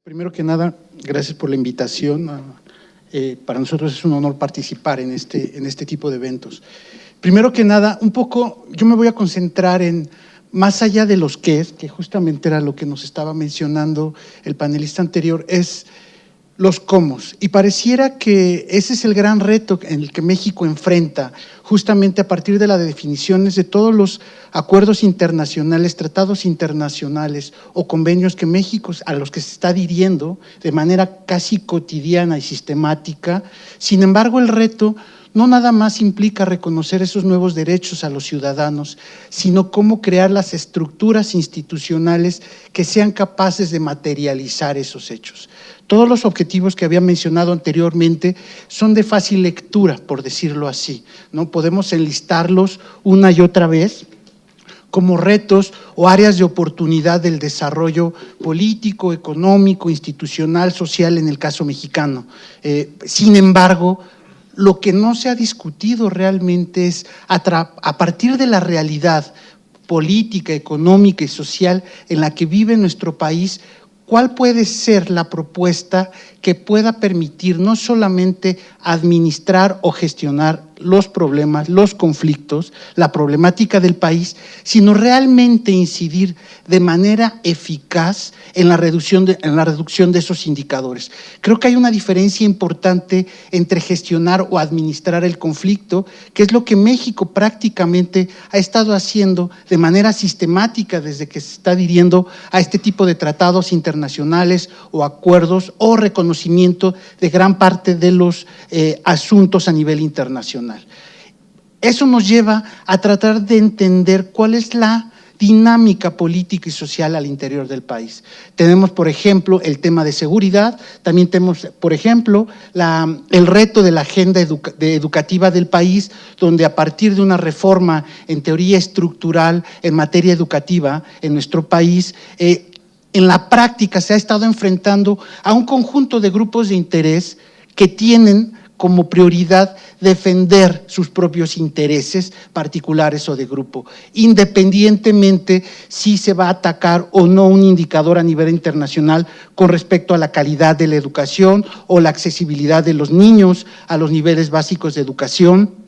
Primero que nada, gracias por la invitación. Para nosotros es un honor participar en este tipo de eventos. Primero que nada, un poco, yo me voy a concentrar en, más allá de los qués, que justamente era lo que nos estaba mencionando el panelista anterior, es los cómo. Y pareciera que ese es el gran reto en el que México enfrenta, justamente a partir de las definiciones de todos los acuerdos internacionales, tratados internacionales o convenios que México, a los que se está adhiriendo de manera casi cotidiana y sistemática. Sin embargo, el reto no nada más implica reconocer esos nuevos derechos a los ciudadanos, sino cómo crear las estructuras institucionales que sean capaces de materializar esos hechos. Todos los objetivos que había mencionado anteriormente son de fácil lectura, por decirlo así, ¿no? Podemos enlistarlos una y otra vez como retos o áreas de oportunidad del desarrollo político, económico, institucional, social en el caso mexicano. Sin embargo, lo que no se ha discutido realmente es, a partir de la realidad política, económica y social en la que vive nuestro país, ¿cuál puede ser la propuesta que pueda permitir no solamente administrar o gestionar los problemas, los conflictos, la problemática del país, sino realmente incidir de manera eficaz en la reducción de esos indicadores? Creo que hay una diferencia importante entre gestionar o administrar el conflicto, que es lo que México prácticamente ha estado haciendo de manera sistemática desde que se está adhiriendo a este tipo de tratados internacionales o acuerdos o reconocimiento de gran parte de los asuntos a nivel internacional. Eso nos lleva a tratar de entender cuál es la dinámica política y social al interior del país. Tenemos, por ejemplo, el tema de seguridad, también tenemos, por ejemplo, el reto de la agenda educativa del país, donde a partir de una reforma, en teoría estructural, en materia educativa en nuestro país, en la práctica se ha estado enfrentando a un conjunto de grupos de interés que tienen como prioridad defender sus propios intereses particulares o de grupo, independientemente si se va a atacar o no un indicador a nivel internacional con respecto a la calidad de la educación o la accesibilidad de los niños a los niveles básicos de educación,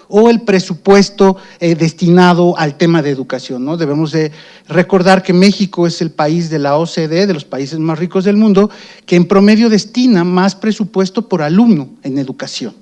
o el presupuesto destinado al tema de educación, ¿no? Debemos de recordar que México es el país de la OCDE, de los países más ricos del mundo, que en promedio destina más presupuesto por alumno en educación.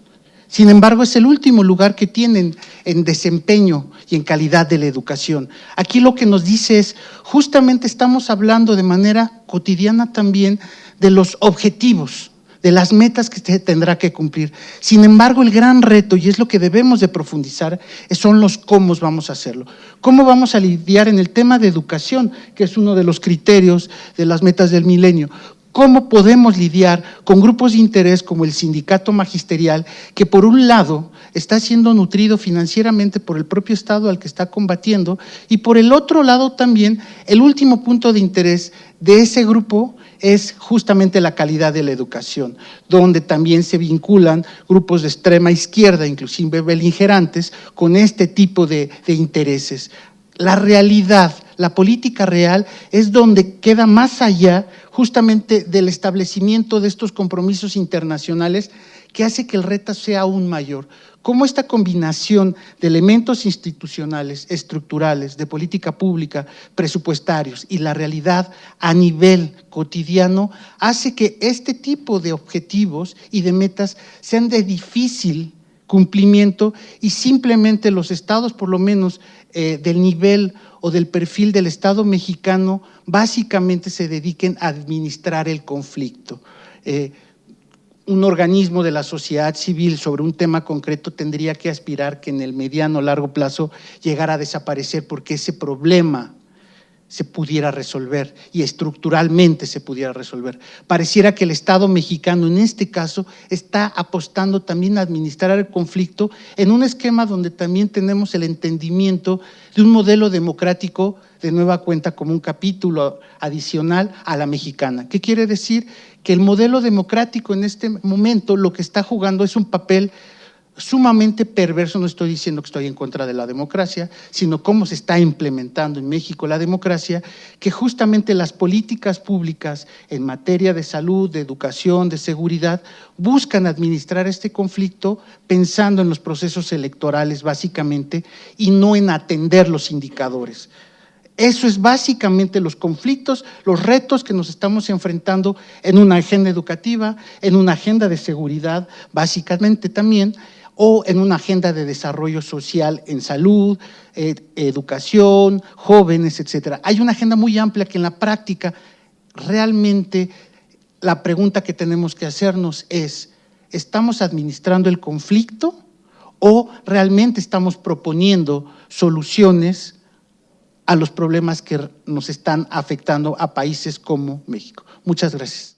Sin embargo, es el último lugar que tienen en desempeño y en calidad de la educación. Aquí lo que nos dice es, justamente estamos hablando de manera cotidiana también de los objetivos, de las metas que se tendrá que cumplir. Sin embargo, el gran reto, y es lo que debemos de profundizar, son los cómo vamos a hacerlo. ¿Cómo vamos a lidiar en el tema de educación, que es uno de los criterios de las metas del milenio? ¿Cómo podemos lidiar con grupos de interés como el sindicato magisterial, que por un lado está siendo nutrido financieramente por el propio Estado al que está combatiendo, y por el otro lado también el último punto de interés de ese grupo es justamente la calidad de la educación, donde también se vinculan grupos de extrema izquierda, inclusive beligerantes, con este tipo de intereses? La realidad, la política real, es donde queda más allá justamente del establecimiento de estos compromisos internacionales, que hace que el reto sea aún mayor. Cómo esta combinación de elementos institucionales, estructurales, de política pública, presupuestarios y la realidad a nivel cotidiano hace que este tipo de objetivos y de metas sean de difícil cumplimiento, y simplemente los estados, por lo menos del nivel o del perfil del Estado mexicano, básicamente se dediquen a administrar el conflicto. Un organismo de la sociedad civil sobre un tema concreto tendría que aspirar que en el mediano o largo plazo llegara a desaparecer, porque ese problema se pudiera resolver y estructuralmente se pudiera resolver. Pareciera que el Estado mexicano en este caso está apostando también a administrar el conflicto en un esquema donde también tenemos el entendimiento de un modelo democrático de nueva cuenta como un capítulo adicional a la mexicana. ¿Qué quiere decir? Que el modelo democrático en este momento lo que está jugando es un papel sumamente perverso. No estoy diciendo que estoy en contra de la democracia, sino cómo se está implementando en México la democracia, que justamente las políticas públicas en materia de salud, de educación, de seguridad, buscan administrar este conflicto pensando en los procesos electorales básicamente y no en atender los indicadores. Eso es básicamente los conflictos, los retos que nos estamos enfrentando en una agenda educativa, en una agenda de seguridad, básicamente también, o en una agenda de desarrollo social en salud, educación, jóvenes, etcétera. Hay una agenda muy amplia que en la práctica realmente la pregunta que tenemos que hacernos es, ¿estamos administrando el conflicto o realmente estamos proponiendo soluciones a los problemas que nos están afectando a países como México? Muchas gracias.